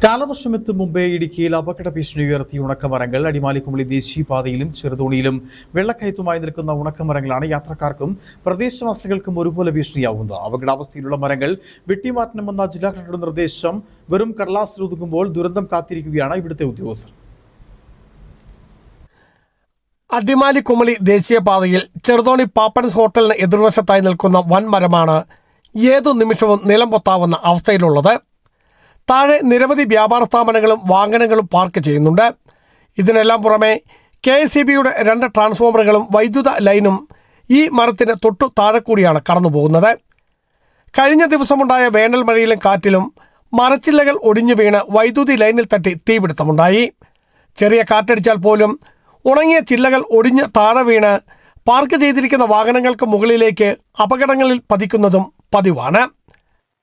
കാലവർഷമെത്തും മുമ്പേ ഇടുക്കിയിൽ അപകട ഭീഷണി ഉയർത്തിയ ഉണക്കമരങ്ങൾ അടിമാലിക്കുമളി ദേശീയപാതയിലും ചെറുതോണിയിലും വെള്ളക്കയത്തുമായി നിൽക്കുന്ന ഉണക്കമരങ്ങളാണ് യാത്രക്കാർക്കും പ്രദേശവാസികൾക്കും ഒരുപോലെ ഭീഷണിയാവുന്നത്. അപകടാവസ്ഥയിലുള്ള മരങ്ങൾ വെട്ടിമാറ്റണമെന്ന ജില്ലാ കളക്ടറുടെ നിർദ്ദേശം വെറും കടലാസിലൊതുങ്ങുമ്പോൾ ദുരന്തം കാത്തിരിക്കുകയാണ് ഇവിടുത്തെ ഉദ്യോഗസ്ഥർ. അടിമാലിക്കുമളി ദേശീയപാതയിൽ ചെറുതോണി പാപ്പൻസ് ഹോട്ടലിന് എതിർവശത്തായി നിൽക്കുന്ന വൻമരമാണ് ഏതു നിമിഷവും നിലം പൊത്താവുന്ന അവസ്ഥയിലുള്ളത്. താഴെ നിരവധി വ്യാപാര സ്ഥാപനങ്ങളും വാഹനങ്ങളും പാർക്ക് ചെയ്യുന്നുണ്ട്. ഇതിനെല്ലാം പുറമെ KSEBയുടെ 2 ട്രാൻസ്ഫോമറുകളും വൈദ്യുത ലൈനും ഈ മരത്തിന് തൊട്ടു താഴെ കൂടിയാണ് കടന്നുപോകുന്നത്. കഴിഞ്ഞ ദിവസമുണ്ടായ വേനൽ മഴയിലും കാറ്റിലും മരച്ചില്ലകൾ ഒടിഞ്ഞു വീണ് വൈദ്യുതി ലൈനിൽ തട്ടി തീപിടുത്തമുണ്ടായി. ചെറിയ കാറ്റടിച്ചാൽ പോലും ഉണങ്ങിയ ചില്ലകൾ ഒടിഞ്ഞ് താഴെ വീണ് പാർക്ക് ചെയ്തിരിക്കുന്ന വാഹനങ്ങൾക്ക് മുകളിലേക്ക് അപകടങ്ങളിൽ പതിക്കുന്നതും പതിവാണ്.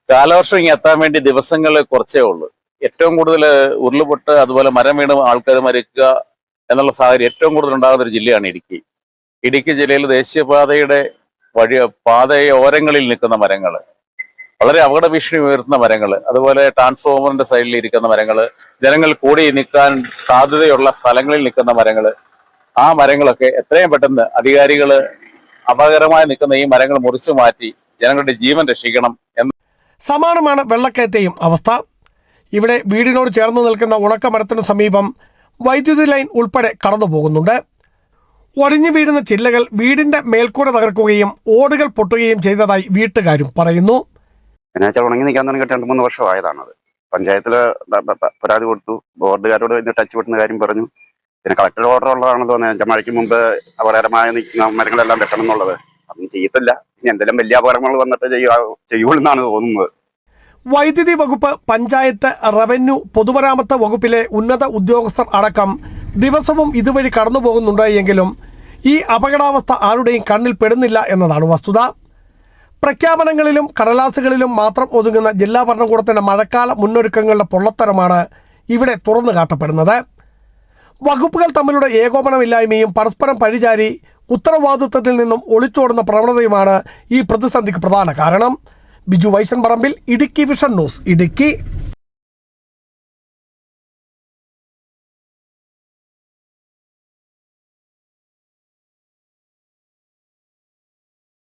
കാലവർഷം ഇങ്ങനെ എത്താൻ വേണ്ടി ദിവസങ്ങൾ കുറച്ചേ ഉള്ളൂ. ഏറ്റവും കൂടുതൽ ഉരുളുപൊട്ട് അതുപോലെ മരം വീണ് ആൾക്കാർ മരിക്കുക എന്നുള്ള സാഹചര്യം ഏറ്റവും കൂടുതൽ ഉണ്ടാകുന്ന ഒരു ജില്ലയാണ് ഇടുക്കി. ഇടുക്കി ജില്ലയിൽ ദേശീയപാതയുടെ പാതയോരങ്ങളിൽ നിൽക്കുന്ന മരങ്ങൾ, വളരെ അപകട ഭീഷണി ഉയർത്തുന്ന മരങ്ങൾ, അതുപോലെ ട്രാൻസ്ഫോമറിന്റെ സൈഡിൽ ഇരിക്കുന്ന മരങ്ങൾ, ജനങ്ങൾ കൂടി നിൽക്കാൻ സാധ്യതയുള്ള സ്ഥലങ്ങളിൽ നിൽക്കുന്ന മരങ്ങൾ, ആ മരങ്ങളൊക്കെ എത്രയും പെട്ടെന്ന് അധികാരികൾ അപകടമായി നിൽക്കുന്ന ഈ മരങ്ങൾ മുറിച്ചു മാറ്റി ജനങ്ങളുടെ ജീവൻ രക്ഷിക്കണം എന്ന്. സമാനമാണ് വെള്ളക്കയത്തെയും അവസ്ഥ. ഇവിടെ വീടിനോട് ചേർന്ന് നിൽക്കുന്ന ഉണക്കമരത്തിന് സമീപം വൈദ്യുതി ലൈൻ ഉൾപ്പെടെ കടന്നു പോകുന്നുണ്ട്. ഒടിഞ്ഞു വീഴുന്ന ചില്ലകൾ വീടിന്റെ മേൽക്കൂര തകർക്കുകയും ഓടുകൾ പൊട്ടുകയും ചെയ്തതായി വീട്ടുകാരും പറയുന്നു. ഉണങ്ങി നിൽക്കാൻ തുടങ്ങിയിട്ട് 2-3 വർഷമായതാണത്. പഞ്ചായത്തിൽ പരാതി കൊടുത്തു, ബോർഡുകാരോട് ടച്ച് പെട്ടുന്ന കാര്യം പറഞ്ഞു. പിന്നെ കളക്ടർ ഓർഡർ ഉള്ളതാണെന്ന് തോന്നുന്നത് മഴയ്ക്ക് മുമ്പ് അപകടകരമായി നിൽക്കുന്ന മരങ്ങളെല്ലാം വെട്ടണം എന്നുള്ളത്. അതൊന്നും ചെയ്യത്തില്ല. ഇനി എന്തെങ്കിലും വലിയ അപകടങ്ങൾ വന്നിട്ട് ചെയ്യുമെന്നാണ് തോന്നുന്നത്. വൈദ്യുതി വകുപ്പ്, പഞ്ചായത്ത്, റവന്യൂ, പൊതുമരാമത്ത് വകുപ്പിലെ ഉന്നത ഉദ്യോഗസ്ഥർ അടക്കം ദിവസവും ഇതുവഴി കടന്നു പോകുന്നുണ്ട് എങ്കിലും ഈ അപകടാവസ്ഥ ആരുടെയും കണ്ണിൽ പെടുന്നില്ല എന്നതാണ് വസ്തുത. പ്രഖ്യാപനങ്ങളിലും കടലാസുകളിലും മാത്രം ഒതുങ്ങുന്ന ജില്ലാ ഭരണകൂടത്തിന്റെ മഴക്കാല മുന്നൊരുക്കങ്ങളുടെ പൊള്ളത്തരമാണ് ഇവിടെ തുറന്നു കാട്ടപ്പെടുന്നത്. വകുപ്പുകൾ തമ്മിലുള്ള ഏകോപനമില്ലായ്മയും പരസ്പരം പഴിചാരി ഉത്തരവാദിത്വത്തിൽ നിന്നും ഒളിച്ചോടുന്ന പ്രവണതയുമാണ് ഈ പ്രതിസന്ധിക്ക് പ്രധാന കാരണം. ബിജു വൈശൻ പറമ്പിൽ, ഇടുക്കി വിഷൻ ന്യൂസ്, ഇടുക്കി.